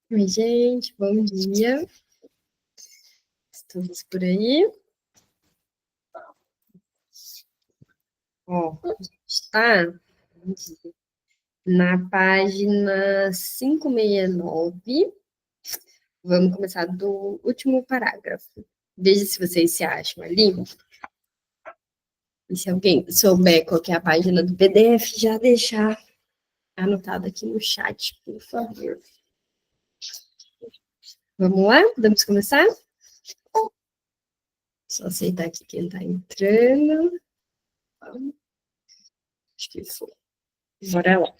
Oi, gente, bom dia. Estamos por aí. Ó, a gente está na página 569. Vamos começar do último parágrafo. Veja se vocês se acham ali. E se alguém souber qual que é a página do PDF, já deixar anotado aqui no chat, por favor. Vamos lá? Vamos começar? Só aceitar aqui quem está entrando. Acho que foi. Bora lá.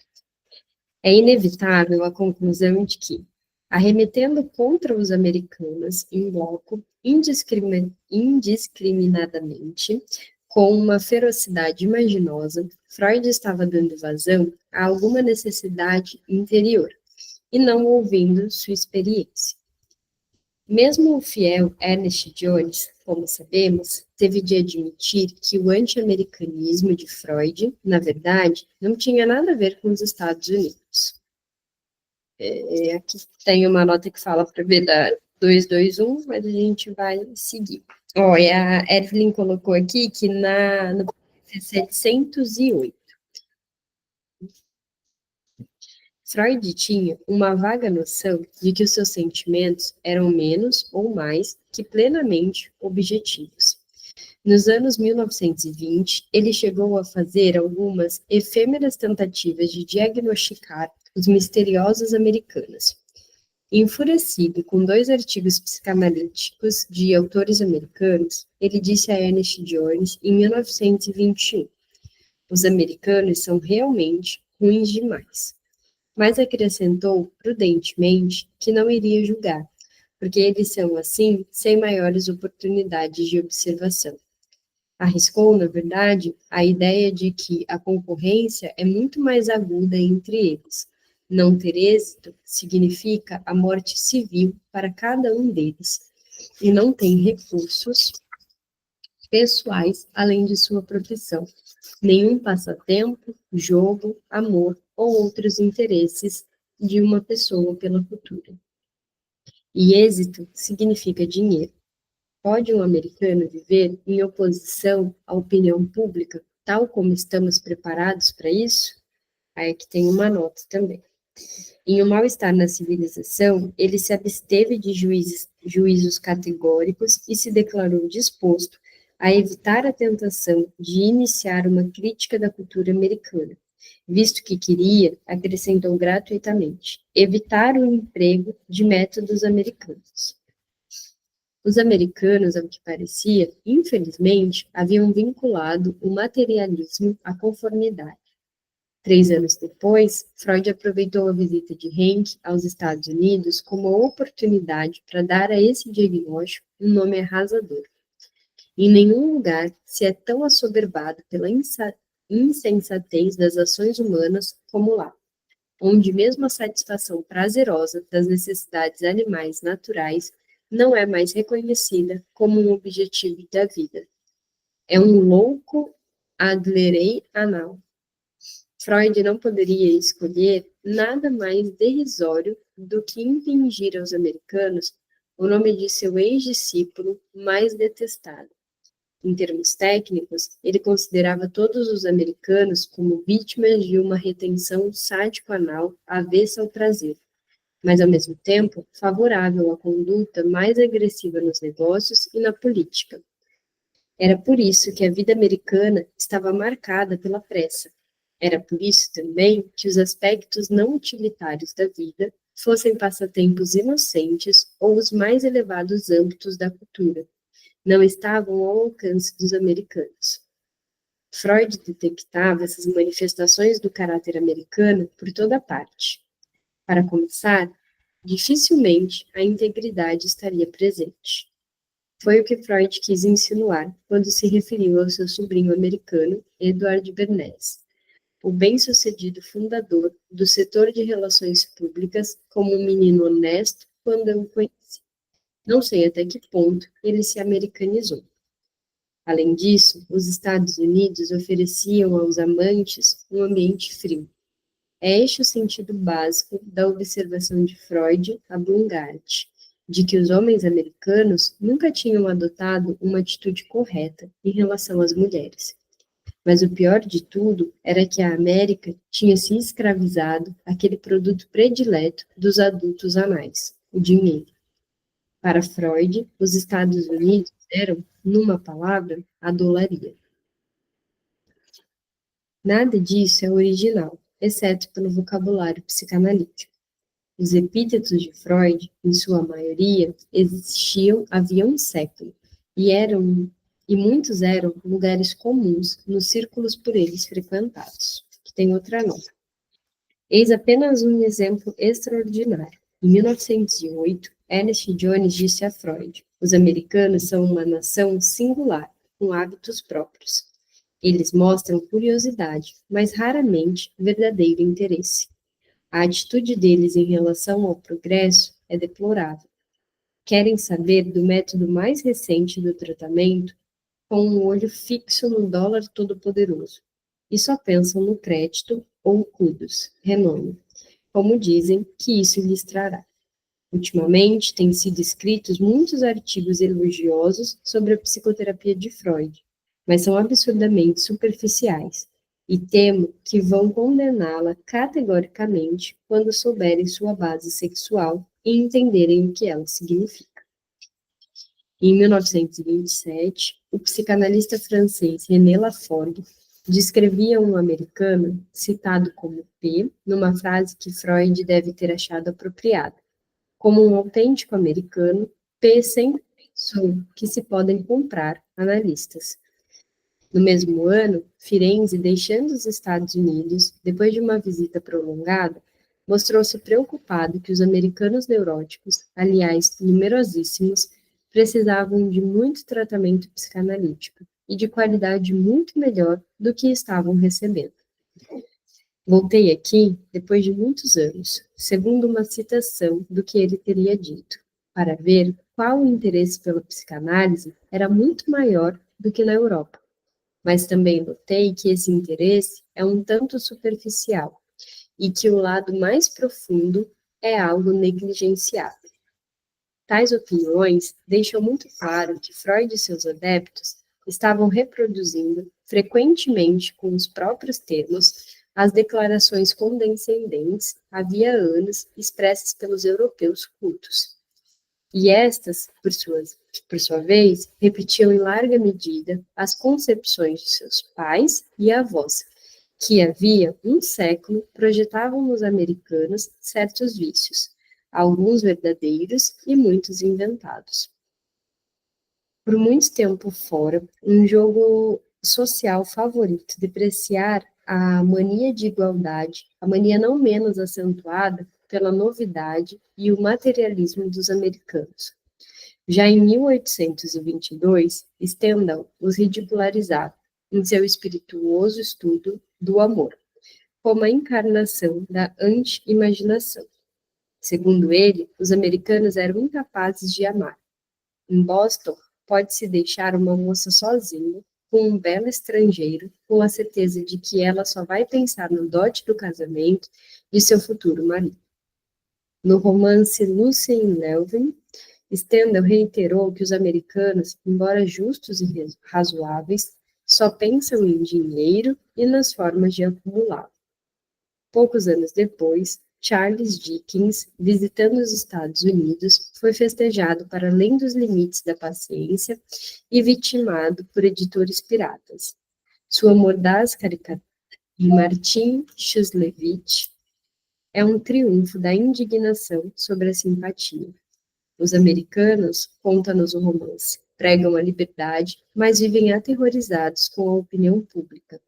É inevitável a conclusão de que, arremetendo contra os americanos em bloco, indiscriminadamente, com uma ferocidade imaginosa, Freud estava dando vazão a alguma necessidade interior, e não ouvindo sua experiência. Mesmo o fiel Ernest Jones, como sabemos, teve de admitir que o anti-americanismo de Freud, na verdade, não tinha nada a ver com os Estados Unidos. Aqui tem uma nota que fala para ver da 221, mas a gente vai seguir. Olha, a Evelyn colocou aqui que no 708. Freud tinha uma vaga noção de que os seus sentimentos eram menos ou mais que plenamente objetivos. Nos anos 1920, ele chegou a fazer algumas efêmeras tentativas de diagnosticar os misteriosos americanos. Enfurecido com dois artigos psicanalíticos de autores americanos, ele disse a Ernest Jones em 1921: os americanos são realmente ruins demais. Mas acrescentou prudentemente que não iria julgar, porque eles são assim sem maiores oportunidades de observação. Arriscou, na verdade, a ideia de que a concorrência é muito mais aguda entre eles. Não ter êxito significa a morte civil para cada um deles, e não tem recursos pessoais além de sua profissão, nenhum passatempo, jogo, amor ou outros interesses de uma pessoa pela cultura. E êxito significa dinheiro. Pode um americano viver em oposição à opinião pública, tal como estamos preparados para isso? Aí aqui tem uma nota também. Em um mal-estar na civilização, ele se absteve de juízos categóricos e se declarou disposto a evitar a tentação de iniciar uma crítica da cultura americana, visto que queria, acrescentou gratuitamente, evitar o emprego de métodos americanos. Os americanos, ao que parecia, infelizmente, haviam vinculado o materialismo à conformidade. 3 anos depois, Freud aproveitou a visita de Henke aos Estados Unidos como oportunidade para dar a esse diagnóstico um nome arrasador. Em nenhum lugar se é tão assoberbado pela insensatez das ações humanas como lá, onde mesmo a satisfação prazerosa das necessidades animais naturais não é mais reconhecida como um objetivo da vida. É um louco Adlerei anal. Freud não poderia escolher nada mais derrisório do que impingir aos americanos o nome de seu ex-discípulo mais detestado. Em termos técnicos, ele considerava todos os americanos como vítimas de uma retenção sádico-anal avessa ao prazer, mas ao mesmo tempo favorável à conduta mais agressiva nos negócios e na política. Era por isso que a vida americana estava marcada pela pressa. Era por isso também que os aspectos não utilitários da vida, fossem passatempos inocentes ou os mais elevados âmbitos da cultura, não estavam ao alcance dos americanos. Freud detectava essas manifestações do caráter americano por toda parte. Para começar, dificilmente a integridade estaria presente. Foi o que Freud quis insinuar quando se referiu ao seu sobrinho americano, Edward Bernays, o bem-sucedido fundador do setor de relações públicas, como um menino honesto quando eu o conheci. Não sei até que ponto ele se americanizou. Além disso, os Estados Unidos ofereciam aos amantes um ambiente frio. É este o sentido básico da observação de Freud a Blumgart, de que os homens americanos nunca tinham adotado uma atitude correta em relação às mulheres. Mas o pior de tudo era que a América tinha se escravizado àquele produto predileto dos adultos anais, o dinheiro. Para Freud, os Estados Unidos eram, numa palavra, a dolaria. Nada disso é original, exceto pelo vocabulário psicanalítico. Os epítetos de Freud, em sua maioria, existiam havia um século, e muitos eram lugares comuns nos círculos por eles frequentados, que tem outra nota. Eis apenas um exemplo extraordinário. Em 1908, Ernest Jones disse a Freud: os americanos são uma nação singular, com hábitos próprios. Eles mostram curiosidade, mas raramente verdadeiro interesse. A atitude deles em relação ao progresso é deplorável. Querem saber do método mais recente do tratamento com um olho fixo no dólar todo-poderoso e só pensam no crédito ou kudos, renome, como dizem que isso lhes trará. Ultimamente, têm sido escritos muitos artigos elogiosos sobre a psicoterapia de Freud, mas são absurdamente superficiais, e temo que vão condená-la categoricamente quando souberem sua base sexual e entenderem o que ela significa. Em 1927, o psicanalista francês René Lafforgue descrevia um americano, citado como P, numa frase que Freud deve ter achado apropriada. Como um autêntico americano, P sempre pensou que se podem comprar analistas. No mesmo ano, Firenze, deixando os Estados Unidos, depois de uma visita prolongada, mostrou-se preocupado que os americanos neuróticos, aliás, numerosíssimos, precisavam de muito tratamento psicanalítico e de qualidade muito melhor do que estavam recebendo. Voltei aqui depois de muitos anos, segundo uma citação do que ele teria dito, para ver qual o interesse pela psicanálise era muito maior do que na Europa. Mas também notei que esse interesse é um tanto superficial e que o lado mais profundo é algo negligenciável. Tais opiniões deixam muito claro que Freud e seus adeptos estavam reproduzindo, frequentemente com os próprios termos, as declarações condescendentes, havia anos, expressas pelos europeus cultos. E estas, por sua vez, repetiam em larga medida as concepções de seus pais e avós, que havia um século projetavam nos americanos certos vícios, alguns verdadeiros e muitos inventados. Por muito tempo fora, um jogo social favorito depreciar a mania de igualdade, a mania não menos acentuada pela novidade e o materialismo dos americanos. Já em 1822, Stendhal os ridicularizava em seu espirituoso estudo do amor, como a encarnação da anti-imaginação. Segundo ele, os americanos eram incapazes de amar. Em Boston, pode-se deixar uma moça sozinha, com um belo estrangeiro, com a certeza de que ela só vai pensar no dote do casamento de seu futuro marido. No romance Lucy in Leuven, Stendhal reiterou que os americanos, embora justos e razoáveis, só pensam em dinheiro e nas formas de acumulá-lo. Poucos anos depois, Charles Dickens, visitando os Estados Unidos, foi festejado para além dos limites da paciência e vitimado por editores piratas. Sua mordaz caricatura de Martin Chuzzlewit é um triunfo da indignação sobre a simpatia. Os americanos, conta-nos o romance, pregam a liberdade, mas vivem aterrorizados com a opinião pública.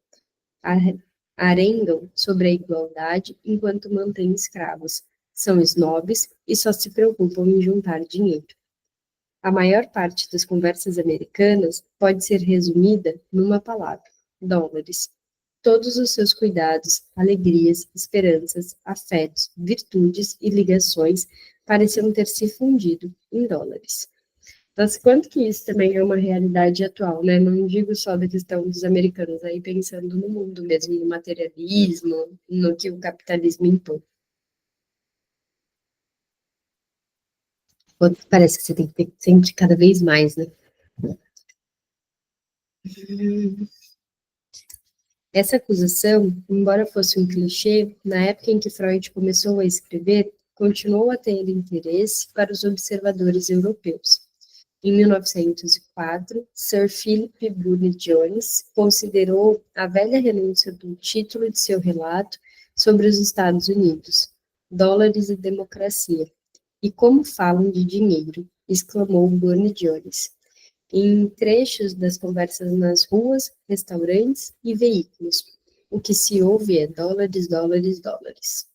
Arengam sobre a igualdade enquanto mantêm escravos. São snobs e só se preocupam em juntar dinheiro. A maior parte das conversas americanas pode ser resumida numa palavra: dólares. Todos os seus cuidados, alegrias, esperanças, afetos, virtudes e ligações pareciam ter se fundido em dólares. Mas quanto que isso também é uma realidade atual, né? Não digo só da questão dos americanos, aí pensando no mundo mesmo, no materialismo, no que o capitalismo impõe. Parece que você tem que ter sempre cada vez mais, né? Essa acusação, embora fosse um clichê, na época em que Freud começou a escrever, continuou a ter interesse para os observadores europeus. Em 1904, Sir Philip Boone Jones considerou a velha renúncia do título de seu relato sobre os Estados Unidos, Dólares e Democracia. E como falam de dinheiro, exclamou Boone Jones, em trechos das conversas nas ruas, restaurantes e veículos. O que se ouve é dólares, dólares, dólares.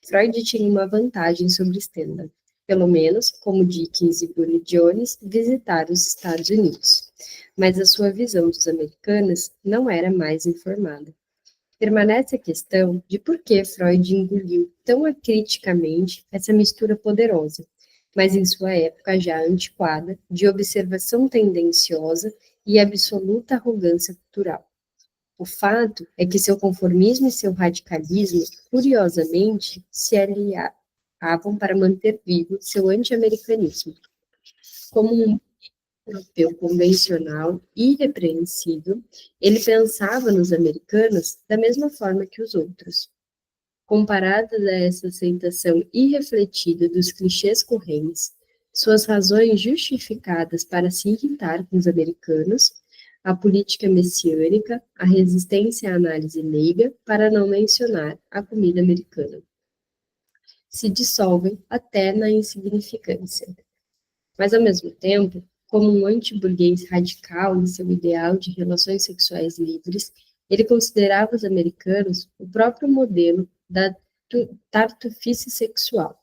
Freud tinha uma vantagem sobre Stendhal, pelo menos, como Dickens e Boone Jones, visitar os Estados Unidos. Mas a sua visão dos americanos não era mais informada. Permanece a questão de por que Freud engoliu tão acriticamente essa mistura poderosa, mas em sua época já antiquada, de observação tendenciosa e absoluta arrogância cultural. O fato é que seu conformismo e seu radicalismo, curiosamente, se aliavam para manter vivo seu anti-americanismo. Como um europeu convencional e irrepreensível, ele pensava nos americanos da mesma forma que os outros. Comparadas a essa aceitação irrefletida dos clichês correntes, suas razões justificadas para se irritar com os americanos, a política messiânica, a resistência à análise leiga, para não mencionar a comida americana, se dissolvem até na insignificância. Mas, ao mesmo tempo, como um anti-burguês radical em seu ideal de relações sexuais livres, ele considerava os americanos o próprio modelo da tartufice sexual.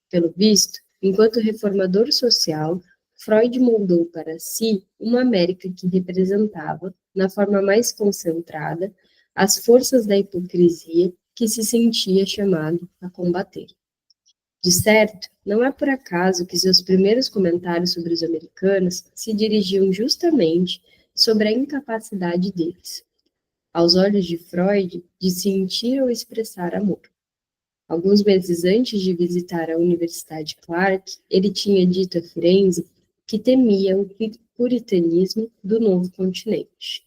Pelo visto, enquanto reformador social, Freud moldou para si uma América que representava, na forma mais concentrada, as forças da hipocrisia que se sentia chamado a combater. De certo, não é por acaso que seus primeiros comentários sobre os americanos se dirigiam justamente sobre a incapacidade deles, aos olhos de Freud, de sentir ou expressar amor. Alguns meses antes de visitar a Universidade Clark, ele tinha dito a Firenze que temia o puritanismo do novo continente.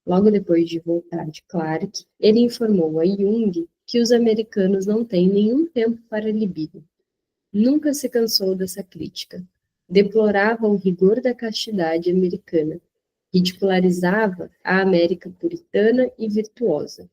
Logo depois de voltar de Clark, ele informou a Jung que os americanos não têm nenhum tempo para libido. Nunca se cansou dessa crítica. Deplorava o rigor da castidade americana. Ridicularizava a América puritana e virtuosa.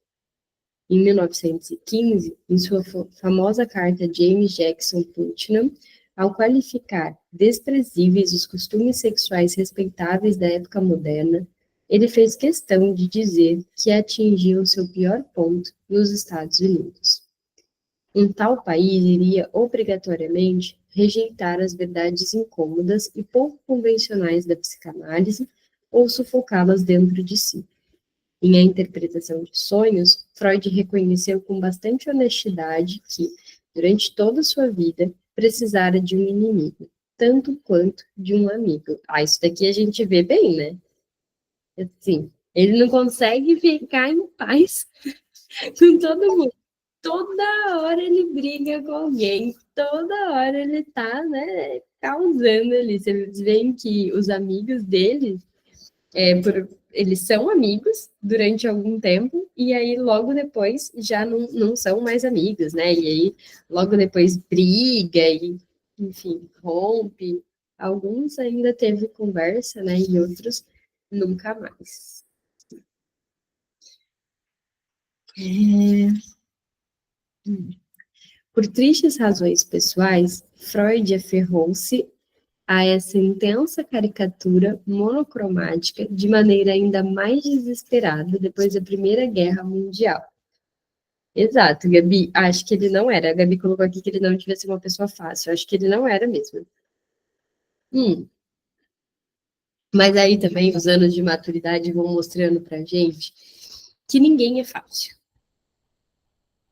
Em 1915, em sua famosa carta a James Jackson Putnam, ao qualificar desprezíveis os costumes sexuais respeitáveis da época moderna, ele fez questão de dizer que atingiam seu pior ponto nos Estados Unidos. Um tal país iria obrigatoriamente rejeitar as verdades incômodas e pouco convencionais da psicanálise ou sufocá-las dentro de si. Em A Interpretação de Sonhos, Freud reconheceu com bastante honestidade que, durante toda a sua vida, precisara de um inimigo, tanto quanto de um amigo. Ah, isso daqui a gente vê bem, né? Assim, ele não consegue ficar em paz com todo mundo. Toda hora ele briga com alguém, toda hora ele tá, né, causando ali. Vocês veem que os amigos dele eles são amigos durante algum tempo, e aí logo depois já não são mais amigos, né? E aí logo depois briga e, enfim, rompe. Alguns ainda teve conversa, né? E outros nunca mais. Por tristes razões pessoais, Freud aferrou-se a essa intensa caricatura monocromática de maneira ainda mais desesperada depois da Primeira Guerra Mundial. Exato, Gabi. Acho que ele não era. A Gabi colocou aqui que ele não devia ser uma pessoa fácil. Acho que ele não era mesmo. Hum. Mas aí também os anos de maturidade vão mostrando pra gente que ninguém é fácil.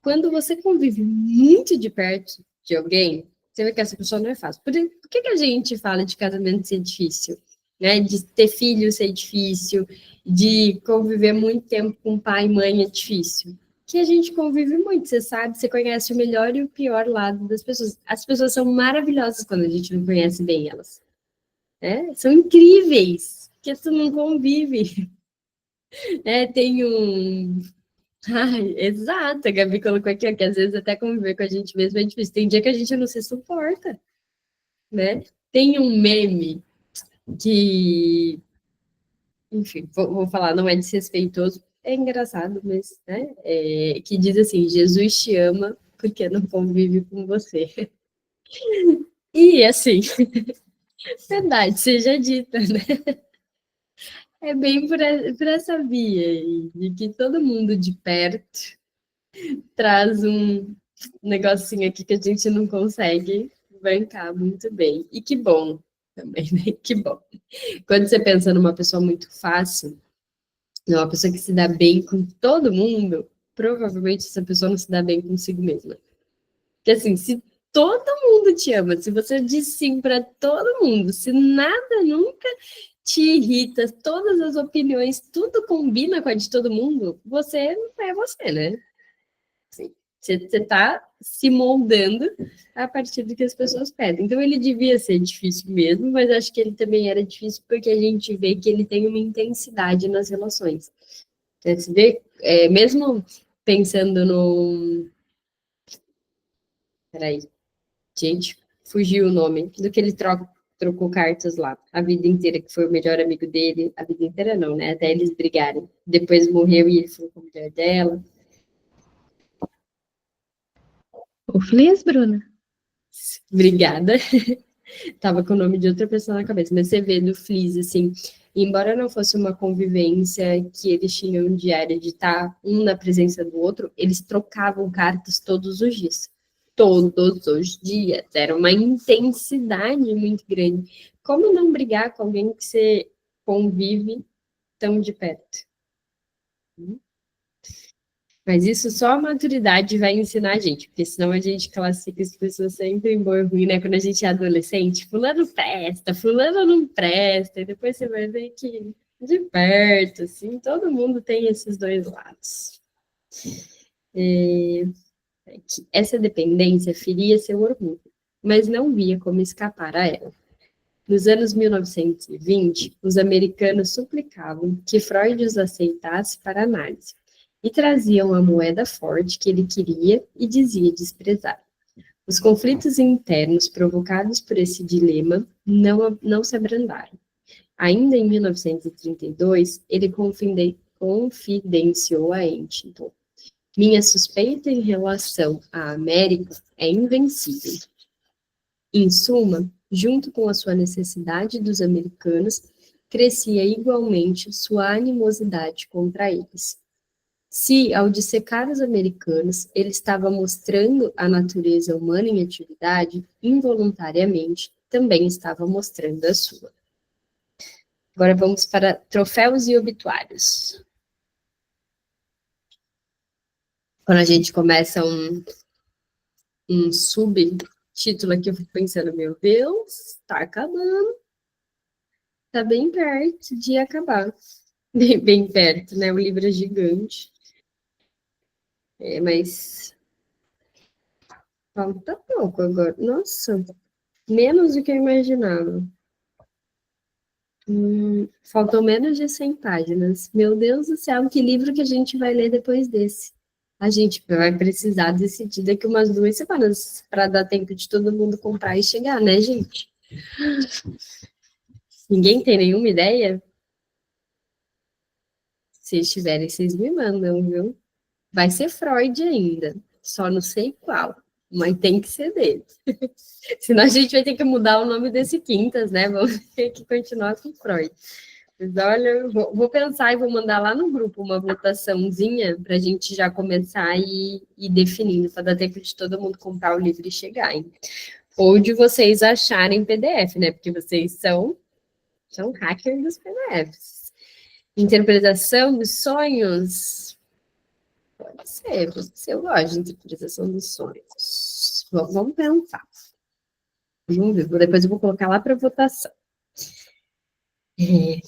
Quando você convive muito de perto de alguém, Você vê que essa pessoa não é fácil. Por que a gente fala de casamento ser difícil? Né? De ter filho ser difícil, de conviver muito tempo com pai e mãe é difícil. Que a gente convive muito, você sabe, você conhece o melhor e o pior lado das pessoas. As pessoas são maravilhosas quando a gente não conhece bem elas. Né? São incríveis, porque tu não convive. Tem um. Ai, exato, a Gabi colocou aqui, ó, que às vezes até conviver com a gente mesmo é difícil. Tem dia que a gente não se suporta, né? Tem um meme que, enfim, vou falar, não é desrespeitoso, é engraçado, mas, né? Que diz assim: Jesus te ama porque não convive com você. E assim, verdade seja dita, né? É bem por essa via aí, de que todo mundo de perto traz um negocinho aqui que a gente não consegue bancar muito bem. E que bom também, né? Que bom. Quando você pensa numa pessoa muito fácil, uma pessoa que se dá bem com todo mundo, provavelmente essa pessoa não se dá bem consigo mesma. Porque assim, se todo mundo te ama, se você diz sim para todo mundo, se nada nunca te irrita, todas as opiniões, tudo combina com a de todo mundo, você não é você, né? Assim, você está se moldando a partir do que as pessoas pedem. Então, ele devia ser difícil mesmo, mas acho que ele também era difícil porque a gente vê que ele tem uma intensidade nas relações. Você vê, mesmo pensando no. Peraí, gente, fugiu o nome do que ele trocou cartas lá a vida inteira, que foi o melhor amigo dele, a vida inteira não, né? Até eles brigarem. Depois morreu e ele foi com a mulher dela. O Flias, Bruna? Obrigada. Tava com o nome de outra pessoa na cabeça, mas você vê do Fliss, assim, embora não fosse uma convivência que eles tinham diária de estar um na presença do outro, eles trocavam cartas todos os dias. Todos os dias. Era uma intensidade muito grande. Como não brigar com alguém que você convive tão de perto? Mas isso só a maturidade vai ensinar a gente, porque senão a gente classifica as pessoas sempre em bom e ruim, né? Quando a gente é adolescente, fulano presta, fulano não presta, e depois você vai ver que de perto, assim, todo mundo tem esses dois lados. Que essa dependência feria seu orgulho, mas não via como escapar a ela. Nos anos 1920, os americanos suplicavam que Freud os aceitasse para análise, e traziam a moeda forte que ele queria e dizia desprezar. Os conflitos internos provocados por esse dilema não se abrandaram. Ainda em 1932, ele confidenciou a Huntington: minha suspeita em relação à América é invencível. Em suma, junto com a sua necessidade dos americanos, crescia igualmente sua animosidade contra eles. Se, ao dissecar os americanos, ele estava mostrando a natureza humana em atividade, involuntariamente, também estava mostrando a sua. Agora vamos para troféus e obituários. Quando a gente começa um subtítulo aqui, eu fico pensando, meu Deus, está acabando. Está bem perto de acabar. Bem perto, né? O livro é gigante. Mas falta pouco agora. Nossa, menos do que eu imaginava. Faltam menos de 100 páginas. Meu Deus do céu, que livro que a gente vai ler depois desse? A gente vai precisar decidir daqui umas 2 semanas para dar tempo de todo mundo comprar e chegar, né, gente? Ninguém tem nenhuma ideia? Se tiverem, vocês me mandam, viu? Vai ser Freud ainda, só não sei qual, mas tem que ser dele. Senão a gente vai ter que mudar o nome desse Quintas, né? Vamos ter que continuar com Freud. Mas olha, eu vou pensar e vou mandar lá no grupo uma votaçãozinha para a gente já começar e ir definindo, para dar tempo de todo mundo comprar o livro e chegar, hein? Ou de vocês acharem PDF, né? Porque vocês são hackers dos PDFs. Interpretação dos sonhos. Pode ser, eu gosto de interpretação dos sonhos. Vamos pensar. Vamos ver, depois eu vou colocar lá para votação.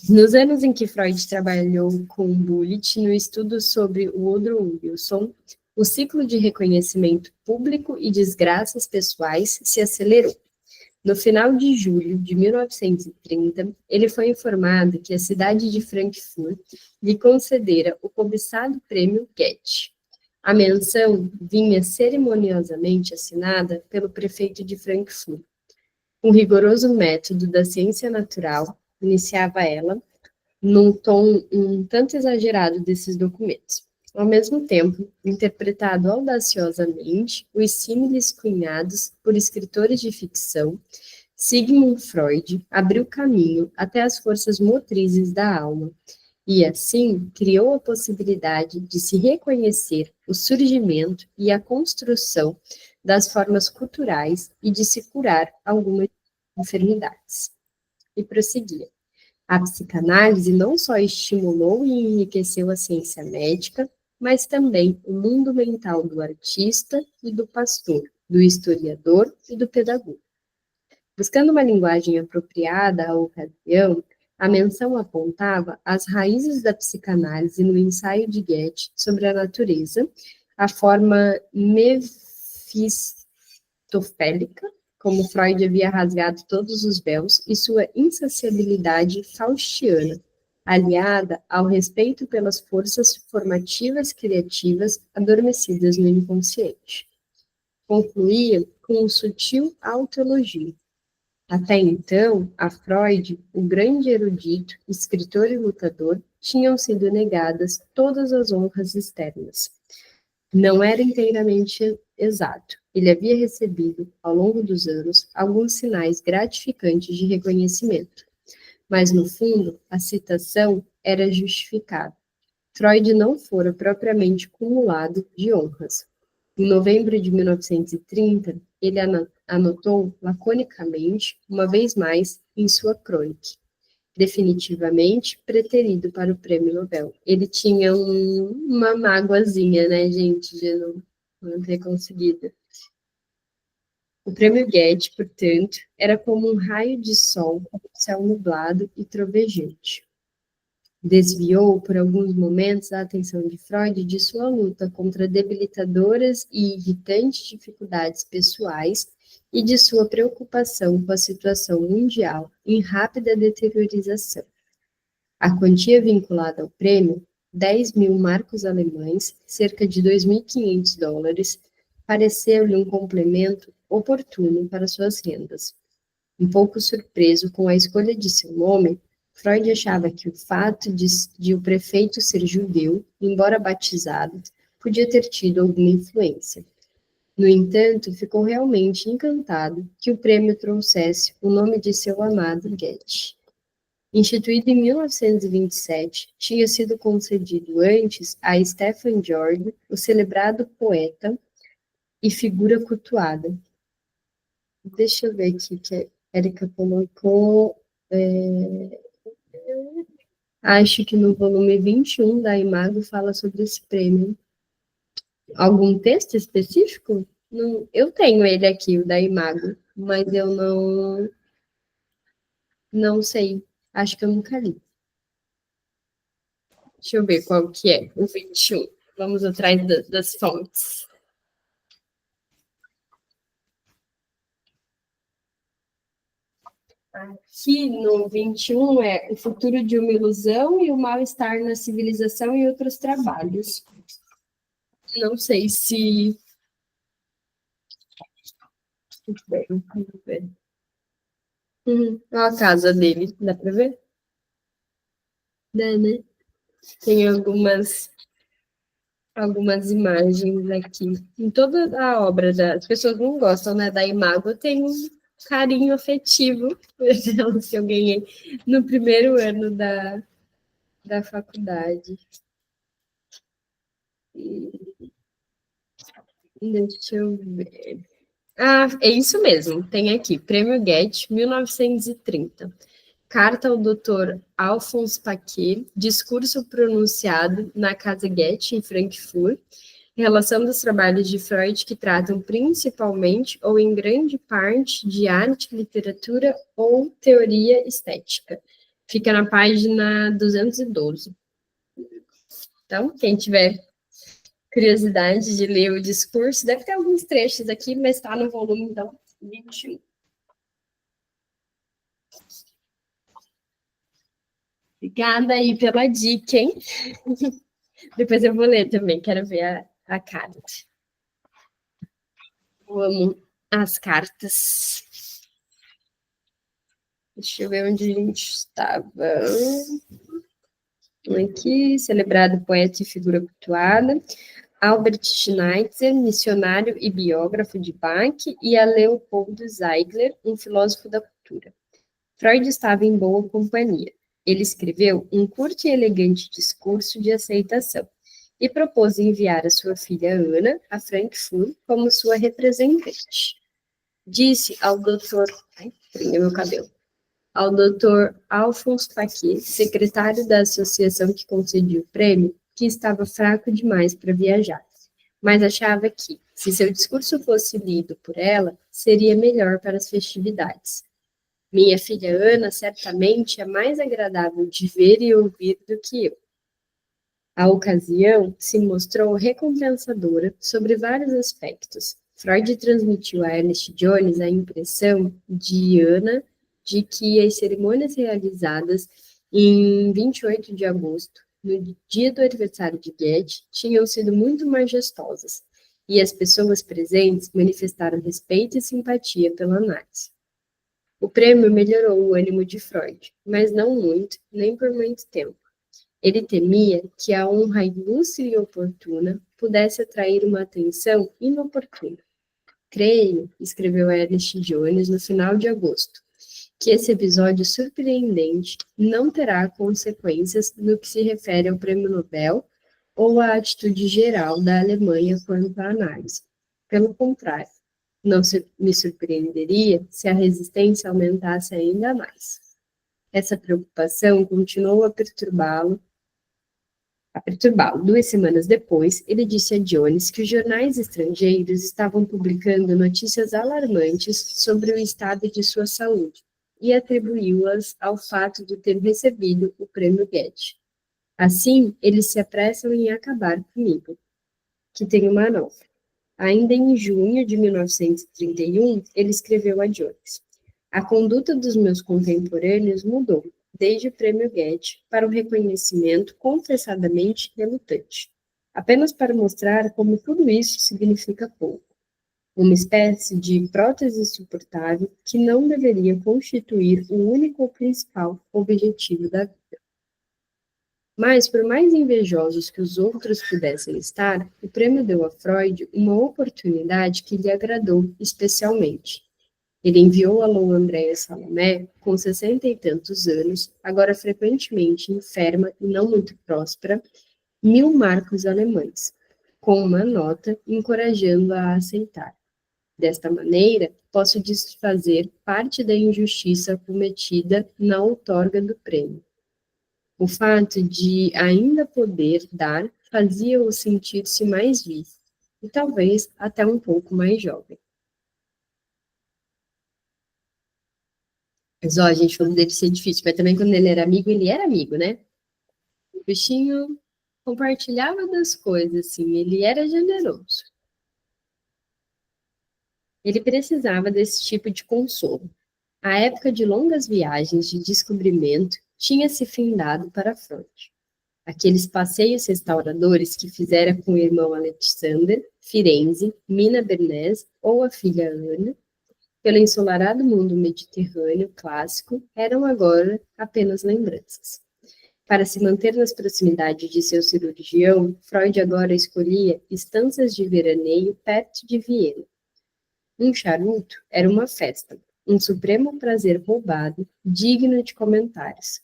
Nos anos em que Freud trabalhou com Bullitt no estudo sobre o Woodrow Wilson, o ciclo de reconhecimento público e desgraças pessoais se acelerou. No final de julho de 1930, ele foi informado que a cidade de Frankfurt lhe concedera o cobiçado prêmio Goethe. A menção vinha cerimoniosamente assinada pelo prefeito de Frankfurt. Um rigoroso método da ciência natural iniciava ela, num tom um tanto exagerado desses documentos. Ao mesmo tempo, interpretado audaciosamente, os símiles cunhados por escritores de ficção, Sigmund Freud abriu caminho até as forças motrizes da alma, e assim criou a possibilidade de se reconhecer o surgimento e a construção das formas culturais e de se curar algumas enfermidades. E prosseguia. A psicanálise não só estimulou e enriqueceu a ciência médica, mas também o mundo mental do artista e do pastor, do historiador e do pedagogo. Buscando uma linguagem apropriada à ocasião, a menção apontava as raízes da psicanálise no ensaio de Goethe sobre a natureza, a forma mefistofélica, como Freud havia rasgado todos os véus, e sua insaciabilidade faustiana, aliada ao respeito pelas forças formativas criativas adormecidas no inconsciente. Concluía com um sutil autoelogio. Até então, a Freud, o grande erudito, escritor e lutador, tinham sido negadas todas as honras externas. Não era inteiramente exato. Ele havia recebido, ao longo dos anos, alguns sinais gratificantes de reconhecimento. Mas, no fundo, a citação era justificada. Freud não fora propriamente cumulado de honras. Em novembro de 1930, ele anotou laconicamente, uma vez mais, em sua crônica, definitivamente preterido para o prêmio Nobel. Ele tinha uma mágoazinha, né, gente, de não ter conseguido. O prêmio Goethe, portanto, era como um raio de sol, céu nublado e trovejante. Desviou, por alguns momentos, a atenção de Freud de sua luta contra debilitadoras e irritantes dificuldades pessoais e de sua preocupação com a situação mundial em rápida deteriorização. A quantia vinculada ao prêmio, 10.000 marcos alemães, cerca de $2.500, pareceu-lhe um complemento oportuno para suas rendas. Um pouco surpreso com a escolha de seu nome, Freud achava que o fato de o prefeito ser judeu, embora batizado, podia ter tido alguma influência. No entanto, ficou realmente encantado que o prêmio trouxesse o nome de seu amado Goethe. Instituído em 1927, tinha sido concedido antes a Stefan Georg, o celebrado poeta e figura cultuada. Deixa eu ver aqui que a Érica colocou. Acho que no volume 21 da Imago fala sobre esse prêmio. Algum texto específico? Não, eu tenho ele aqui, o da Imago, mas eu não sei. Acho que eu nunca li. Deixa eu ver qual que é, o 21. Vamos atrás das fontes. Aqui no 21 é o futuro de uma ilusão e o mal-estar na civilização e outros trabalhos. Não sei se... Vamos ver. Olha a casa dele, dá para ver? Dá, né? Tem algumas imagens aqui. Em toda a obra, as pessoas não gostam, né, da Imago, tem um carinho afetivo por ela que eu ganhei no primeiro ano da faculdade. Deixa eu ver. Ah, é isso mesmo, tem aqui, Prêmio Goethe, 1930. Carta ao Dr. Alphonse Paquet, discurso pronunciado na Casa Goethe, em Frankfurt, Relação dos trabalhos de Freud que tratam principalmente ou em grande parte de arte, literatura ou teoria estética. Fica na página 212. Então, quem tiver curiosidade de ler o discurso, deve ter alguns trechos aqui, mas está no volume, então, 21. Obrigada aí pela dica, hein? Depois eu vou ler também, quero ver a carta. Eu amo as cartas. Deixa eu ver onde a gente estava. Aqui, celebrado poeta e figura cultuada. Albert Schweitzer, missionário e biógrafo de Bach, e a Leopoldo Zeigler, um filósofo da cultura. Freud estava em boa companhia. Ele escreveu um curto e elegante discurso de aceitação e propôs enviar a sua filha Ana a Frankfurt como sua representante. Disse ao doutor... Ai, prendeu meu cabelo. Ao doutor Alphonse Paquet, secretário da associação que concedia o prêmio, que estava fraco demais para viajar, mas achava que, se seu discurso fosse lido por ela, seria melhor para as festividades. Minha filha Ana certamente é mais agradável de ver e ouvir do que eu. A ocasião se mostrou recompensadora sobre vários aspectos. Freud transmitiu a Ernest Jones a impressão de Ana de que as cerimônias realizadas em 28 de agosto, no dia do aniversário de Goethe, tinham sido muito majestosas, e as pessoas presentes manifestaram respeito e simpatia pela análise. O prêmio melhorou o ânimo de Freud, mas não muito, nem por muito tempo. Ele temia que a honra ilustre e oportuna pudesse atrair uma atenção inoportuna. Creio, escreveu Ernest Jones no final de agosto, que esse episódio surpreendente não terá consequências no que se refere ao Prêmio Nobel ou à atitude geral da Alemanha quanto à análise. Pelo contrário, não me surpreenderia se a resistência aumentasse ainda mais. Essa preocupação continuou a perturbá-lo. 2 semanas depois, ele disse a Jones que os jornais estrangeiros estavam publicando notícias alarmantes sobre o estado de sua saúde e atribuiu-as ao fato de ter recebido o prêmio Goethe. Assim, eles se apressam em acabar comigo, que tenho uma nova. Ainda em junho de 1931, ele escreveu a Jones: a conduta dos meus contemporâneos mudou, desde o prêmio Goethe, para um reconhecimento confessadamente relutante, apenas para mostrar como tudo isso significa pouco. Uma espécie de prótese suportável que não deveria constituir o único ou principal objetivo da vida. Mas, por mais invejosos que os outros pudessem estar, o prêmio deu a Freud uma oportunidade que lhe agradou especialmente. Ele enviou a Lou Andréa Salomé, com 60 e tantos anos, agora frequentemente enferma e não muito próspera, 1.000 marcos alemães, com uma nota encorajando-a a aceitar. Desta maneira, posso desfazer parte da injustiça cometida na outorga do prêmio. O fato de ainda poder dar fazia-o sentir-se mais vivo, e talvez até um pouco mais jovem. Mas, ó, a gente falou dele ser difícil, mas também quando ele era amigo, né? O bichinho compartilhava das coisas, assim, ele era generoso. Ele precisava desse tipo de consolo. A época de longas viagens de descobrimento tinha se findado para Freud. Aqueles passeios restauradores que fizera com o irmão Alexander, Firenze, Mina Bernays ou a filha Ana, pelo ensolarado mundo mediterrâneo clássico, eram agora apenas lembranças. Para se manter nas proximidades de seu cirurgião, Freud agora escolhia estâncias de veraneio perto de Viena. Um charuto era uma festa, um supremo prazer roubado, digno de comentários.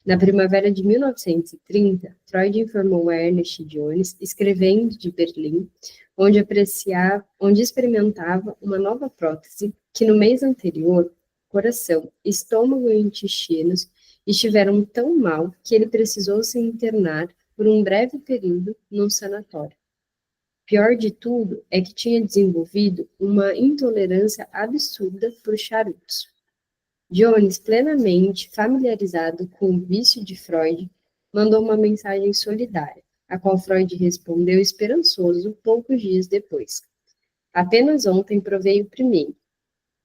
Na primavera de 1930, Freud informou a Ernest Jones, escrevendo de Berlim, onde experimentava uma nova prótese que no mês anterior, coração, estômago e intestinos estiveram tão mal que ele precisou se internar por um breve período num sanatório. Pior de tudo é que tinha desenvolvido uma intolerância absurda por charutos. Jones, plenamente familiarizado com o vício de Freud, mandou uma mensagem solidária, a qual Freud respondeu esperançoso poucos dias depois. Apenas ontem provei o primeiro,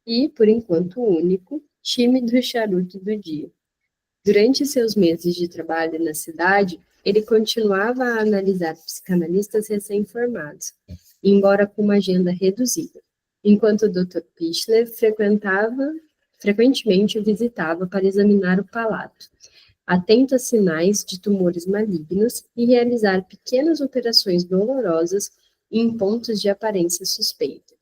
e, por enquanto, o único, tímido charuto do dia. Durante seus meses de trabalho na cidade, ele continuava a analisar psicanalistas recém-formados, embora com uma agenda reduzida, enquanto o Dr. Pichler frequentemente o visitava para examinar o palato, atento a sinais de tumores malignos e realizar pequenas operações dolorosas em pontos de aparência suspeita.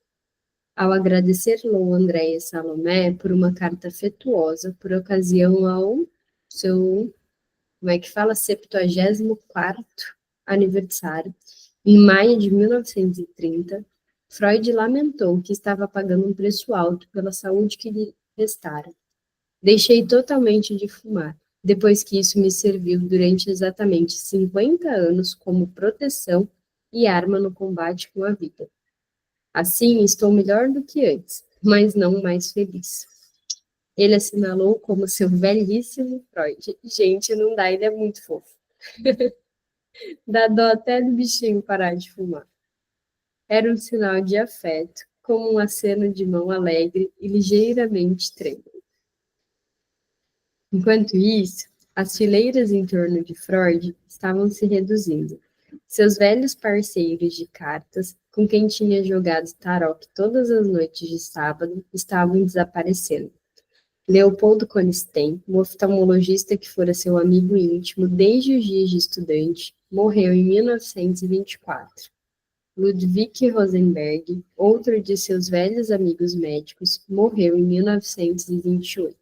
Ao agradecer Lou Andréia Salomé por uma carta afetuosa por ocasião ao seu, como é que fala, 74º aniversário, em maio de 1930, Freud lamentou que estava pagando um preço alto pela saúde que lhe restara. Deixei totalmente de fumar, depois que isso me serviu durante exatamente 50 anos como proteção e arma no combate com a vida. Assim, estou melhor do que antes, mas não mais feliz. Ele assinalou como seu velhíssimo Freud. Gente, não dá, ele é muito fofo. Dá dó até do bichinho parar de fumar. Era um sinal de afeto, como um aceno de mão alegre e ligeiramente trêmulo. Enquanto isso, as fileiras em torno de Freud estavam se reduzindo. Seus velhos parceiros de cartas, com quem tinha jogado taroque todas as noites de sábado, estavam desaparecendo. Leopoldo Conistem, o oftalmologista que fora seu amigo íntimo desde os dias de estudante, morreu em 1924. Ludwig Rosenberg, outro de seus velhos amigos médicos, morreu em 1928.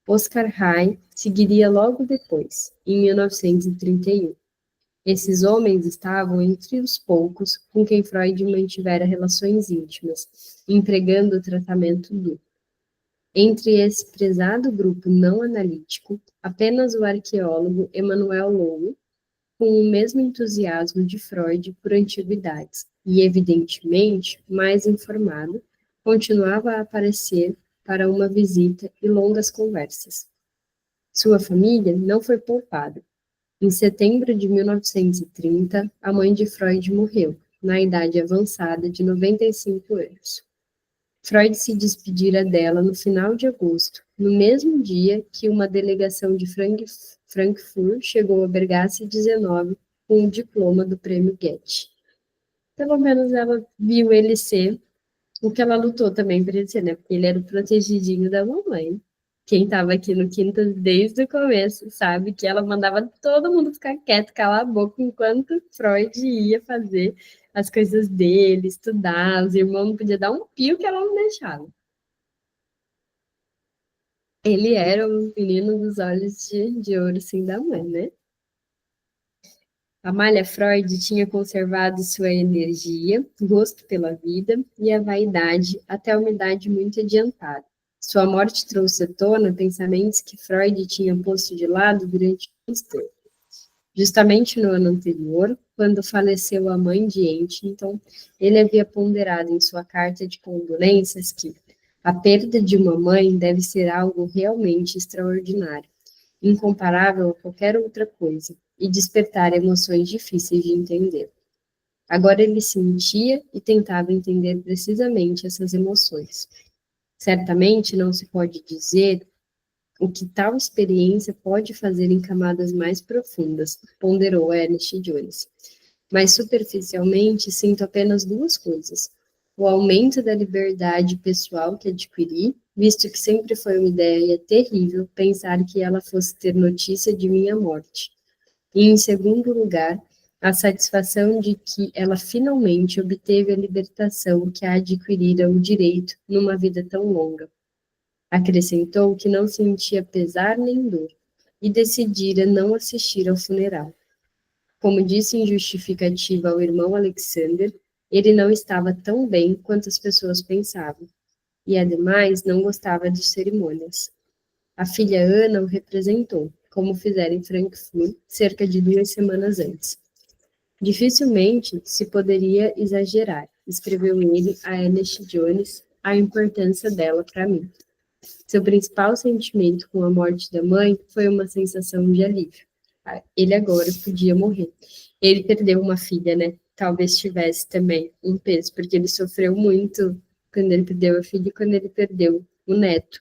Oscar Haye seguiria logo depois, em 1931. Esses homens estavam entre os poucos com quem Freud mantivera relações íntimas, empregando o tratamento duplo. Entre esse prezado grupo não analítico, apenas o arqueólogo Emanuel Lowe, com o mesmo entusiasmo de Freud por antiguidades, e evidentemente mais informado, continuava a aparecer para uma visita e longas conversas. Sua família não foi poupada. Em setembro de 1930, a mãe de Freud morreu, na idade avançada de 95 anos. Freud se despedira dela no final de agosto, no mesmo dia que uma delegação de Frankfurt chegou a Bergasse 19 com o diploma do prêmio Goethe. Pelo menos ela viu ele ser o que ela lutou também para ele ser, né? Porque ele era o protegidinho da mamãe. Quem estava aqui no Quintas desde o começo sabe que ela mandava todo mundo ficar quieto, calar a boca, enquanto Freud ia fazer as coisas dele, estudar, os irmãos não podiam dar um pio que ela não deixava. Ele era o menino dos olhos de ouro, sim, da mãe, né? Amália Freud tinha conservado sua energia, gosto pela vida e a vaidade até uma idade muito adiantada. Sua morte trouxe à tona pensamentos que Freud tinha posto de lado durante muito tempo. Justamente no ano anterior, quando faleceu a mãe de Huntington, ele havia ponderado em sua carta de condolências que a perda de uma mãe deve ser algo realmente extraordinário, incomparável a qualquer outra coisa, e despertar emoções difíceis de entender. Agora ele sentia e tentava entender precisamente essas emoções. Certamente não se pode dizer o que tal experiência pode fazer em camadas mais profundas, ponderou Ernest Jones. Mas superficialmente sinto apenas duas coisas: o aumento da liberdade pessoal que adquiri, visto que sempre foi uma ideia terrível pensar que ela fosse ter notícia de minha morte. E, em segundo lugar, a satisfação de que ela finalmente obteve a libertação que a adquirira o direito numa vida tão longa. Acrescentou que não sentia pesar nem dor, e decidira não assistir ao funeral. Como disse em justificativa ao irmão Alexander, ele não estava tão bem quanto as pessoas pensavam, e ademais não gostava de cerimônias. A filha Ana o representou, como fizera em Frankfurt cerca de 2 semanas antes. Dificilmente se poderia exagerar, escreveu ele a Ernest Jones, a importância dela para mim. Seu principal sentimento com a morte da mãe foi uma sensação de alívio. Ele agora podia morrer. Ele perdeu uma filha, né? Talvez tivesse também um peso, porque ele sofreu muito quando ele perdeu a filha e quando ele perdeu o neto.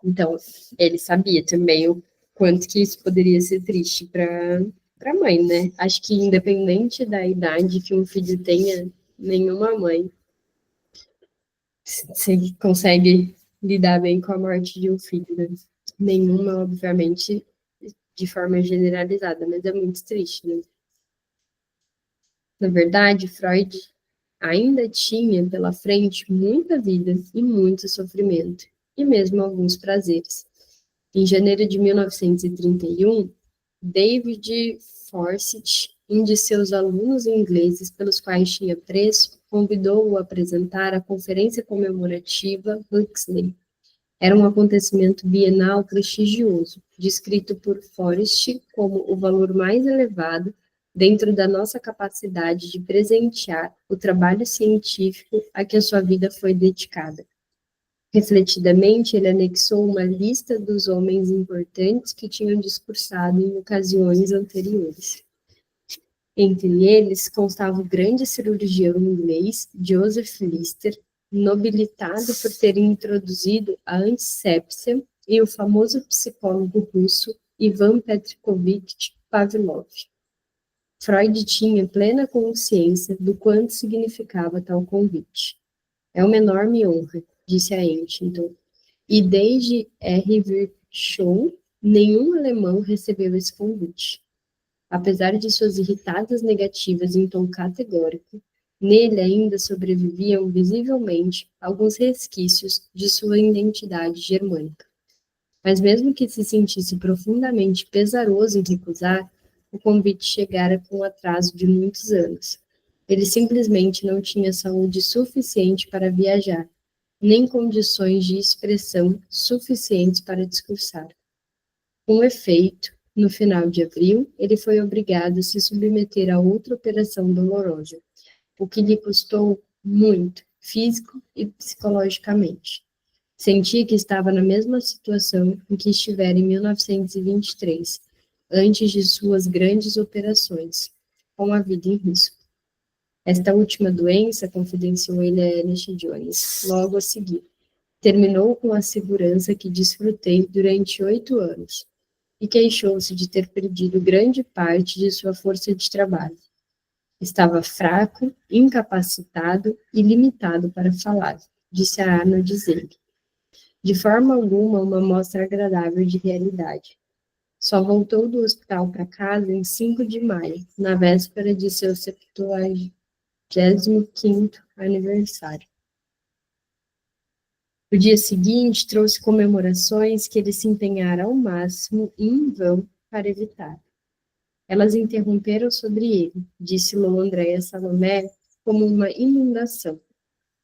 Então, ele sabia também o quanto que isso poderia ser triste para a mãe, né? Acho que independente da idade que um filho tenha, nenhuma mãe se consegue lidar bem com a morte de um filho, né? Nenhuma, obviamente, de forma generalizada, mas é muito triste, né? Na verdade, Freud ainda tinha pela frente muita vida e muito sofrimento, e mesmo alguns prazeres. Em janeiro de 1931, David Forsyth, um de seus alunos ingleses pelos quais tinha preço, convidou-o a apresentar a Conferência Comemorativa Huxley. Era um acontecimento bienal prestigioso, descrito por Forsyth como o valor mais elevado dentro da nossa capacidade de presentear o trabalho científico a que a sua vida foi dedicada. Refletidamente, ele anexou uma lista dos homens importantes que tinham discursado em ocasiões anteriores. Entre eles constava o grande cirurgião inglês Joseph Lister, nobilitado por ter introduzido a antissépsia, e o famoso psicólogo russo Ivan Petrovich Pavlov. Freud tinha plena consciência do quanto significava tal convite. É uma enorme honra, disse a Huntington. E desde R. Virchow, nenhum alemão recebeu esse convite. Apesar de suas irritadas negativas em tom categórico, nele ainda sobreviviam visivelmente alguns resquícios de sua identidade germânica. Mas mesmo que se sentisse profundamente pesaroso em recusar, o convite chegara com atraso de muitos anos. Ele simplesmente não tinha saúde suficiente para viajar, nem condições de expressão suficientes para discursar. Com efeito, no final de abril, ele foi obrigado a se submeter a outra operação dolorosa, o que lhe custou muito, físico e psicologicamente. Sentia que estava na mesma situação em que estivera em 1923, antes de suas grandes operações, com a vida em risco. Esta última doença, confidenciou ele a Ernest Jones, logo a seguir, terminou com a segurança que desfrutei durante 8 anos, e queixou-se de ter perdido grande parte de sua força de trabalho. Estava fraco, incapacitado e limitado para falar, disse a Arnold Zeg. De forma alguma uma mostra agradável de realidade. Só voltou do hospital para casa em 5 de maio, na véspera de seu 75º aniversário. O dia seguinte trouxe comemorações que ele se empenhara ao máximo e em vão para evitar. Elas interromperam sobre ele, disse Andréa Salomé, como uma inundação.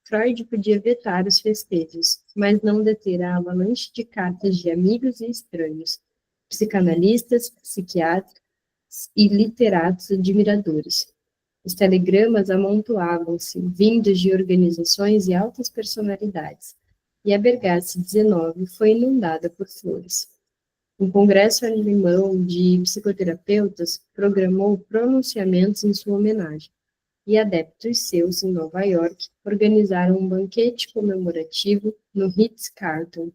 Freud podia vetar os festejos, mas não deter a avalanche de cartas de amigos e estranhos, psicanalistas, psiquiatras e literatos admiradores. Os telegramas amontoavam-se, vindos de organizações e altas personalidades, e a Bergasse 19 foi inundada por flores. Um congresso alemão de psicoterapeutas programou pronunciamentos em sua homenagem, e adeptos seus, em Nova York, organizaram um banquete comemorativo no Ritz-Carlton,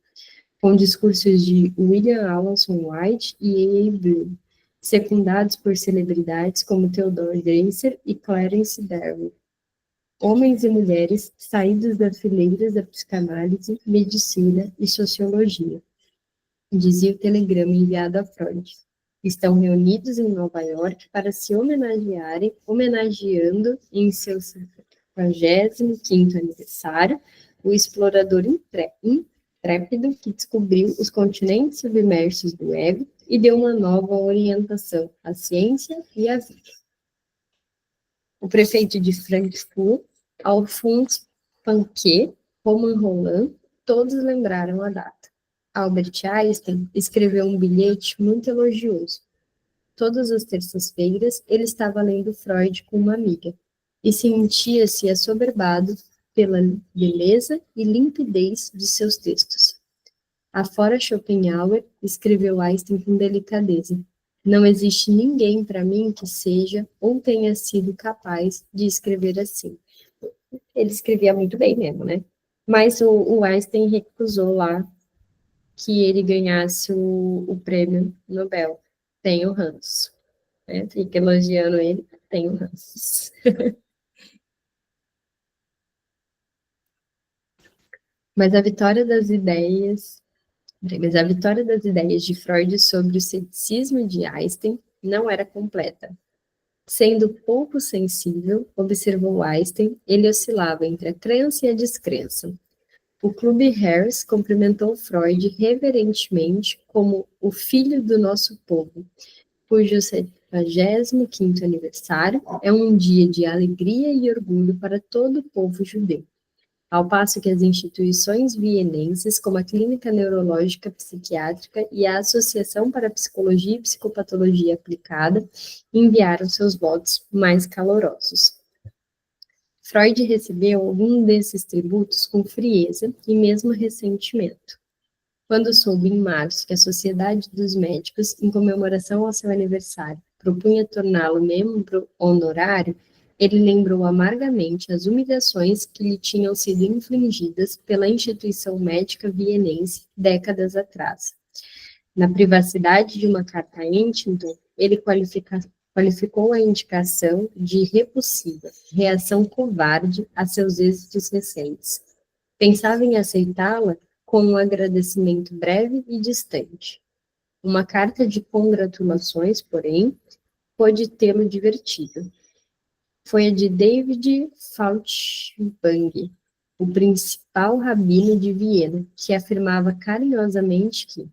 com discursos de William Alanson White e A. Bloom, secundados por celebridades como Theodore Dreiser e Clarence Darrow. Homens e mulheres saídos das fileiras da psicanálise, medicina e sociologia, dizia o telegrama enviado a Freud. Estão reunidos em Nova York para se homenagearem, homenageando em seu 55º aniversário o explorador intrépido que descobriu os continentes submersos do ego e deu uma nova orientação à ciência e à vida. O prefeito de Frankfurt, Alphonse Panquet, Roman Roland, todos lembraram a data. Albert Einstein escreveu um bilhete muito elogioso. todas as terças-feiras, ele estava lendo Freud com uma amiga, e sentia-se assoberbado pela beleza e limpidez de seus textos. Afora Schopenhauer, escreveu Einstein com delicadeza. Não existe ninguém para mim que seja ou tenha sido capaz de escrever assim. Ele escrevia muito bem mesmo, né? Mas o Einstein recusou lá que ele ganhasse o prêmio Nobel. Tem o ranço. Né? Fica elogiando ele, tem o ranço. Mas a vitória das ideias de Freud sobre o ceticismo de Einstein não era completa. Sendo pouco sensível, observou Einstein, ele oscilava entre a crença e a descrença. O Clube Harris cumprimentou Freud reverentemente como o filho do nosso povo, cujo 75º aniversário é um dia de alegria e orgulho para todo o povo judeu. Ao passo que as instituições vienenses, como a Clínica Neurológica Psiquiátrica e a Associação para Psicologia e Psicopatologia Aplicada, enviaram seus votos mais calorosos. Freud recebeu algum desses tributos com frieza e mesmo ressentimento. Quando soube em março que a Sociedade dos Médicos, em comemoração ao seu aniversário, propunha torná-lo membro honorário, ele lembrou amargamente as humilhações que lhe tinham sido infligidas pela instituição médica vienense décadas atrás. Na privacidade de uma carta a Huntington, ele qualificou a indicação de repulsiva, reação covarde a seus êxitos recentes. Pensava em aceitá-la com um agradecimento breve e distante. Uma carta de congratulações, porém, pôde tê-lo divertido. Foi a de David Fauchbang, o principal rabino de Viena, que afirmava carinhosamente que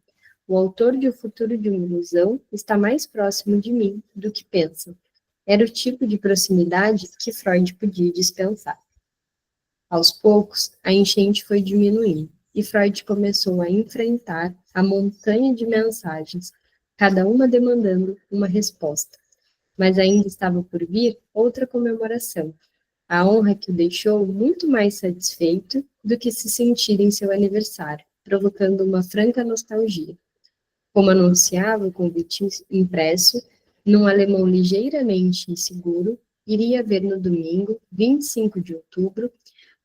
o autor de O Futuro de uma Ilusão está mais próximo de mim do que pensa. Era o tipo de proximidade que Freud podia dispensar. Aos poucos, a enchente foi diminuindo, e Freud começou a enfrentar a montanha de mensagens, cada uma demandando uma resposta. Mas ainda estava por vir outra comemoração, a honra que o deixou muito mais satisfeito do que se sentir em seu aniversário, provocando uma franca nostalgia. Como anunciava o convite impresso, num alemão ligeiramente inseguro, iria haver no domingo, 25 de outubro,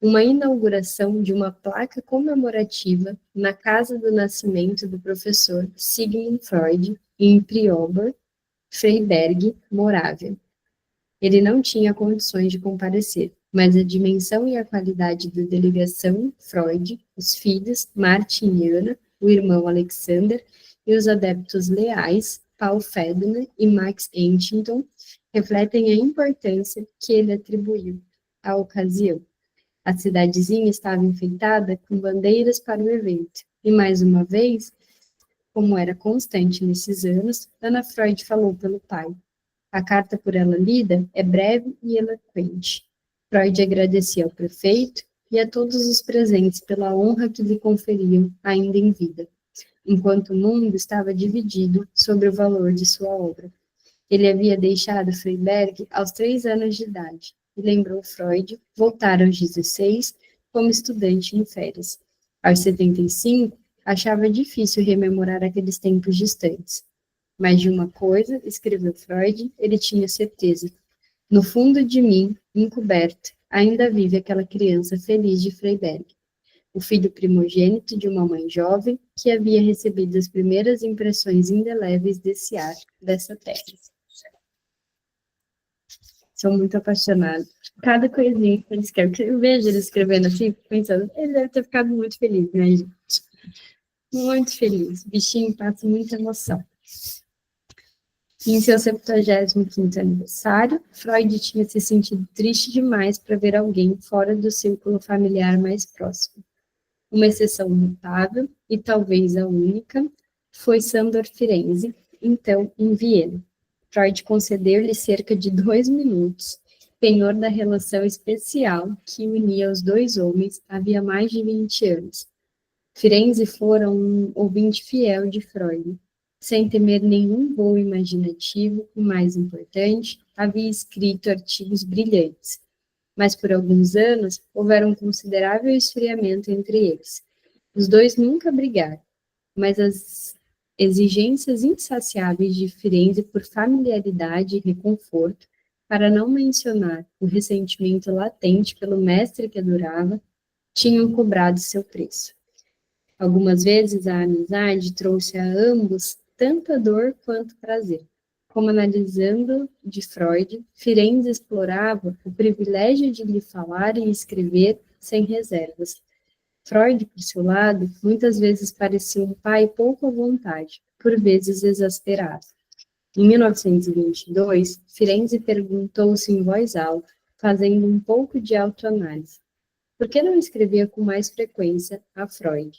uma inauguração de uma placa comemorativa na casa do nascimento do professor Sigmund Freud, em Priober, Freiberg, Morávia. Ele não tinha condições de comparecer, mas a dimensão e a qualidade da delegação Freud, os filhos, Martin e Anna, o irmão Alexander e os adeptos leais, Paul Fedner e Max Huntington, refletem a importância que ele atribuiu à ocasião. A cidadezinha estava enfeitada com bandeiras para o evento, e mais uma vez, como era constante nesses anos, Ana Freud falou pelo pai. A carta por ela lida é breve e eloquente. Freud agradecia ao prefeito e a todos os presentes pela honra que lhe conferiam ainda em vida, enquanto o mundo estava dividido sobre o valor de sua obra. Ele havia deixado Freiberg aos 3 anos de idade, e lembrou Freud voltar aos 16 como estudante em férias. Aos 75, achava difícil rememorar aqueles tempos distantes. Mas de uma coisa, escreveu Freud, ele tinha certeza. No fundo de mim, encoberto, ainda vive aquela criança feliz de Freiberg, o filho primogênito de uma mãe jovem que havia recebido as primeiras impressões indeléveis desse ar, dessa terra. Sou muito apaixonada. Cada coisinha que ele escreve, eu vejo ele escrevendo assim, pensando, ele deve ter ficado muito feliz, né, gente? Muito feliz. O bichinho passa muita emoção. Em seu 75º aniversário, Freud tinha se sentido triste demais para ver alguém fora do círculo familiar mais próximo. Uma exceção notável, e talvez a única, foi Sandor Firenze, então em Viena. Freud concedeu-lhe cerca de 2 minutos, penhor da relação especial que unia os dois homens havia mais de 20 anos. Firenze fora um ouvinte fiel de Freud. sem temer nenhum voo imaginativo, o mais importante, havia escrito artigos brilhantes, mas por alguns anos houvera um considerável esfriamento entre eles. Os dois nunca brigaram, mas as exigências insaciáveis de Firenze por familiaridade e reconforto, para não mencionar o ressentimento latente pelo mestre que adorava, tinham cobrado seu preço. Algumas vezes a amizade trouxe a ambos tanta dor quanto prazer. Como analisando de Freud, Firenze explorava o privilégio de lhe falar e escrever sem reservas. Freud, por seu lado, muitas vezes parecia um pai pouco à vontade, por vezes exasperado. Em 1922, Firenze perguntou-se em voz alta, fazendo um pouco de autoanálise: por que não escrevia com mais frequência a Freud?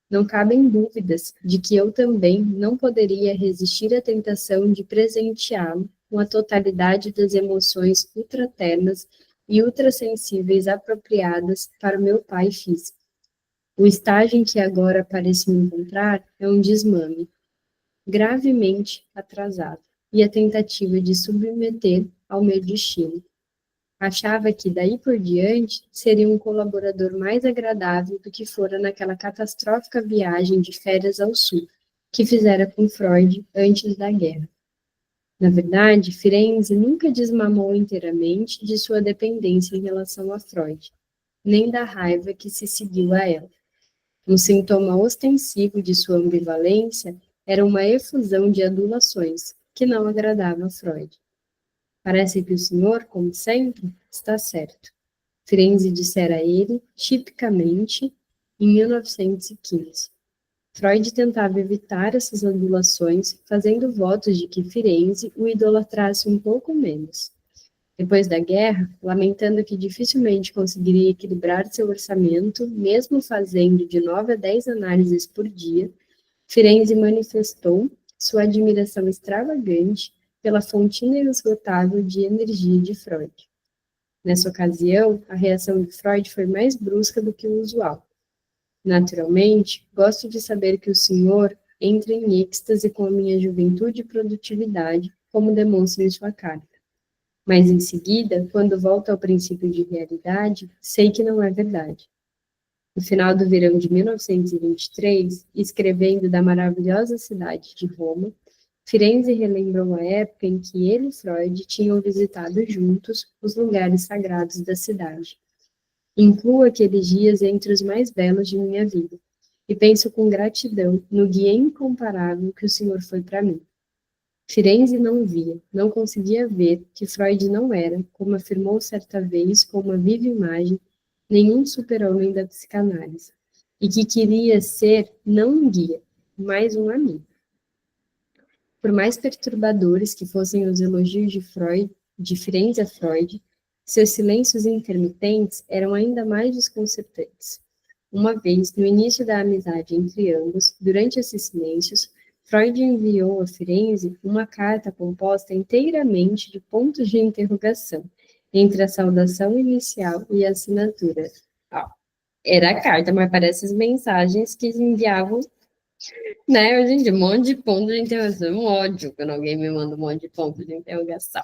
Não cabem dúvidas de que eu também não poderia resistir à tentação de presenteá-lo com a totalidade das emoções ultraternas e ultrassensíveis apropriadas para o meu pai físico. O estágio em que agora pareço me encontrar é um desmame, gravemente atrasado, e a tentativa de submeter ao meu destino. Achava que, daí por diante, seria um colaborador mais agradável do que fora naquela catastrófica viagem de férias ao sul, que fizera com Freud antes da guerra. Na verdade, Firenze nunca desmamou inteiramente de sua dependência em relação a Freud, nem da raiva que se seguiu a ela. Um sintoma ostensivo de sua ambivalência era uma efusão de adulações, que não agradava a Freud. Parece que o senhor, como sempre, está certo. Firenze dissera a ele, tipicamente, em 1915. Freud tentava evitar essas adulações, fazendo votos de que Firenze o idolatrasse um pouco menos. Depois da guerra, lamentando que dificilmente conseguiria equilibrar seu orçamento, mesmo fazendo de 9 a 10 análises por dia, Firenze manifestou sua admiração extravagante pela fonte inesgotável de energia de Freud. Nessa ocasião, a reação de Freud foi mais brusca do que o usual. Naturalmente, gosto de saber que o senhor entra em êxtase com a minha juventude e produtividade, como demonstra em sua carta. Mas em seguida, quando volta ao princípio de realidade, sei que não é verdade. No final do verão de 1923, escrevendo da maravilhosa cidade de Roma, Firenze relembrou a época em que ele e Freud tinham visitado juntos os lugares sagrados da cidade. Incluo aqueles dias entre os mais belos de minha vida, e penso com gratidão no guia incomparável que o senhor foi para mim. Firenze não via, não conseguia ver que Freud não era, como afirmou certa vez com uma viva imagem, nenhum super-homem da psicanálise, e que queria ser não um guia, mas um amigo. Por mais perturbadores que fossem os elogios de Firenze a Freud, seus silêncios intermitentes eram ainda mais desconcertantes. Uma vez, no início da amizade entre ambos, durante esses silêncios, Freud enviou a Firenze uma carta composta inteiramente de pontos de interrogação, entre a saudação inicial e a assinatura. Era a carta, mas parece as mensagens que enviavam, né, hoje em dia, um monte de ponto de interrogação, um ódio quando alguém me manda um monte de ponto de interrogação.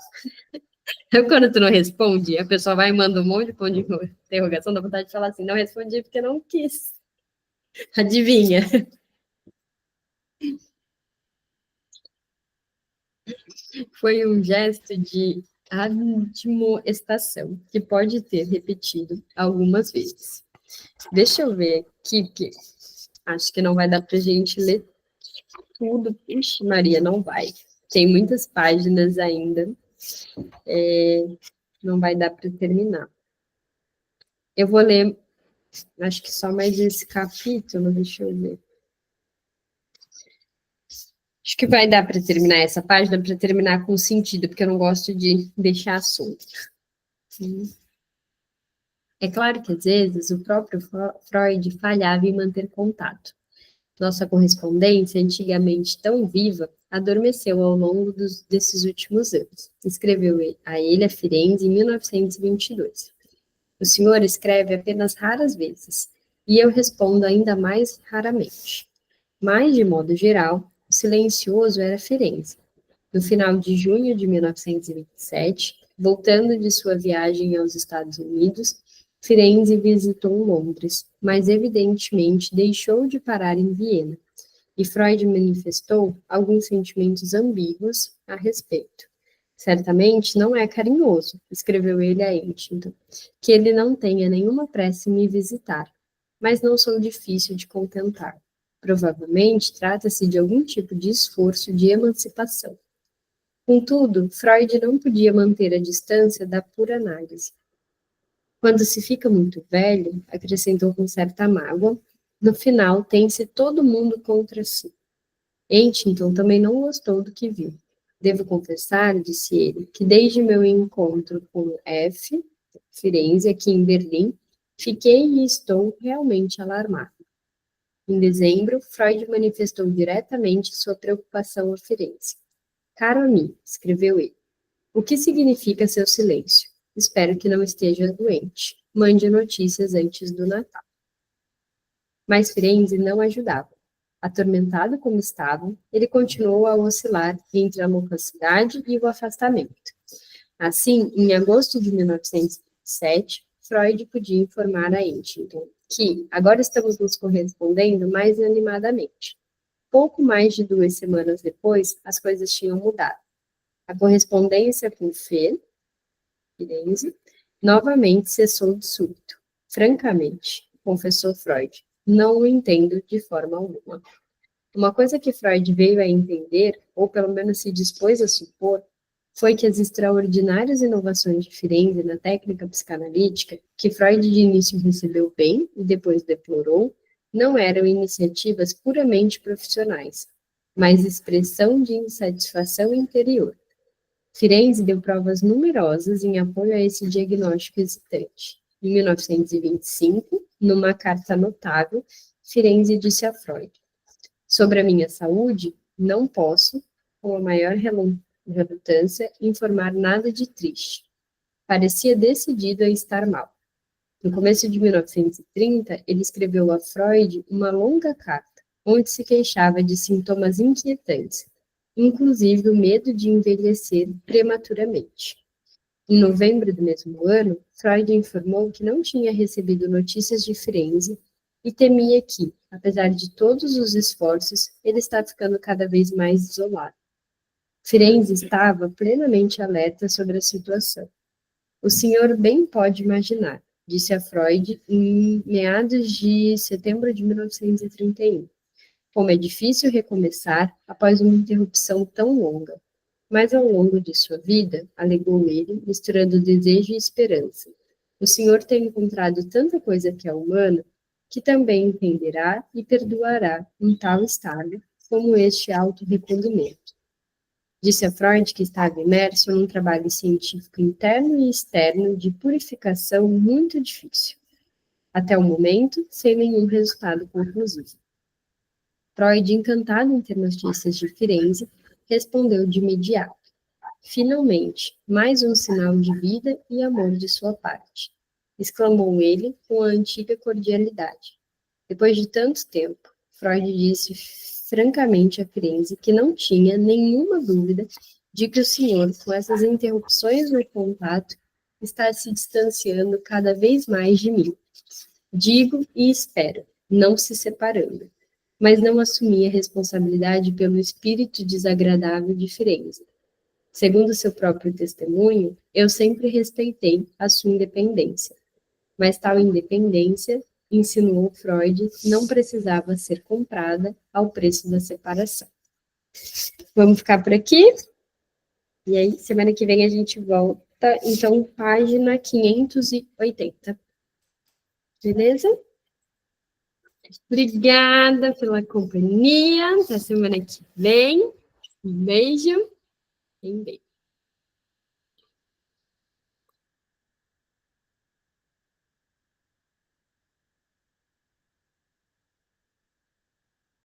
Quando tu não responde, a pessoa vai e manda um monte de ponto de interrogação, dá vontade de falar assim, não respondi porque não quis. Adivinha? Foi um gesto de admoestação, que pode ter repetido algumas vezes. Deixa eu ver aqui, porque acho que não vai dar pra gente ler tudo. Ixi, Maria, não vai. Tem muitas páginas ainda. Não vai dar para terminar. Eu vou ler, acho que só mais esse capítulo, deixa eu ver. Acho que vai dar para terminar essa página, para terminar com sentido, porque eu não gosto de deixar assunto. É claro que às vezes o próprio Freud falhava em manter contato. Nossa correspondência, antigamente tão viva, adormeceu ao longo desses últimos anos. Escreveu a ele a Firenze em 1922. O senhor escreve apenas raras vezes, e eu respondo ainda mais raramente. Mas, de modo geral, silencioso era Firenze. No final de junho de 1927, voltando de sua viagem aos Estados Unidos, Firenze visitou Londres, mas evidentemente deixou de parar em Viena, e Freud manifestou alguns sentimentos ambíguos a respeito. Certamente não é carinhoso, escreveu ele a Huntington, que ele não tenha nenhuma pressa em me visitar, mas não sou difícil de contentar. Provavelmente trata-se de algum tipo de esforço de emancipação. Contudo, Freud não podia manter a distância da pura análise. Quando se fica muito velho, acrescentou com certa mágoa, no final tem-se todo mundo contra si. Huntington também não gostou do que viu. Devo confessar, disse ele, que desde meu encontro com F. Firenze, aqui em Berlim, fiquei e estou realmente alarmado. Em dezembro, Freud manifestou diretamente sua preocupação a Firenze. Caro amigo, escreveu ele, o que significa seu silêncio? Espero que não esteja doente. Mande notícias antes do Natal. Mas Firenze não ajudava. Atormentado como estava, ele continuou a oscilar entre a loquacidade e o afastamento. Assim, em agosto de 1907, Freud podia informar a Huntington que agora estamos nos correspondendo mais animadamente. Pouco mais de 2 semanas depois, as coisas tinham mudado. A correspondência com Firenze novamente cessou de súbito. Francamente, confessou Freud, não o entendo de forma alguma. Uma coisa que Freud veio a entender, ou pelo menos se dispôs a supor, foi que as extraordinárias inovações de Firenze na técnica psicanalítica, que Freud de início recebeu bem e depois deplorou, não eram iniciativas puramente profissionais, mas expressão de insatisfação interior. Firenze deu provas numerosas em apoio a esse diagnóstico hesitante. Em 1925, numa carta notável, Firenze disse a Freud: sobre a minha saúde, não posso, com a maior relutância, informar nada de triste. Parecia decidido a estar mal. No começo de 1930, ele escreveu a Freud uma longa carta, onde se queixava de sintomas inquietantes, inclusive o medo de envelhecer prematuramente. Em novembro do mesmo ano, Freud informou que não tinha recebido notícias de Firenze e temia que, apesar de todos os esforços, ele está ficando cada vez mais isolado. Firenze estava plenamente alerta sobre a situação. O senhor bem pode imaginar, disse a Freud em meados de setembro de 1931, como é difícil recomeçar após uma interrupção tão longa. Mas ao longo de sua vida, alegou ele, misturando desejo e esperança, o senhor tem encontrado tanta coisa que é humana, que também entenderá e perdoará um tal estado como este auto-recolhimento. Disse a Freud que estava imerso num trabalho científico interno e externo de purificação muito difícil. Até o momento, sem nenhum resultado conclusivo. Freud, encantado em ter notícias de Firenze, respondeu de imediato. Finalmente, mais um sinal de vida e amor de sua parte, exclamou ele com a antiga cordialidade. Depois de tanto tempo, Freud disse francamente a Firenze que não tinha nenhuma dúvida de que o senhor, com essas interrupções no contato, está se distanciando cada vez mais de mim. Digo e espero, não se separando, mas não assumia responsabilidade pelo espírito desagradável de Firenze. Segundo seu próprio testemunho, eu sempre respeitei a sua independência, mas tal independência, insinuou Freud, não precisava ser comprada ao preço da separação. Vamos ficar por aqui? E aí, semana que vem a gente volta, então, página 580. Beleza? Obrigada pela companhia. Até semana que vem. Um beijo. Um beijo.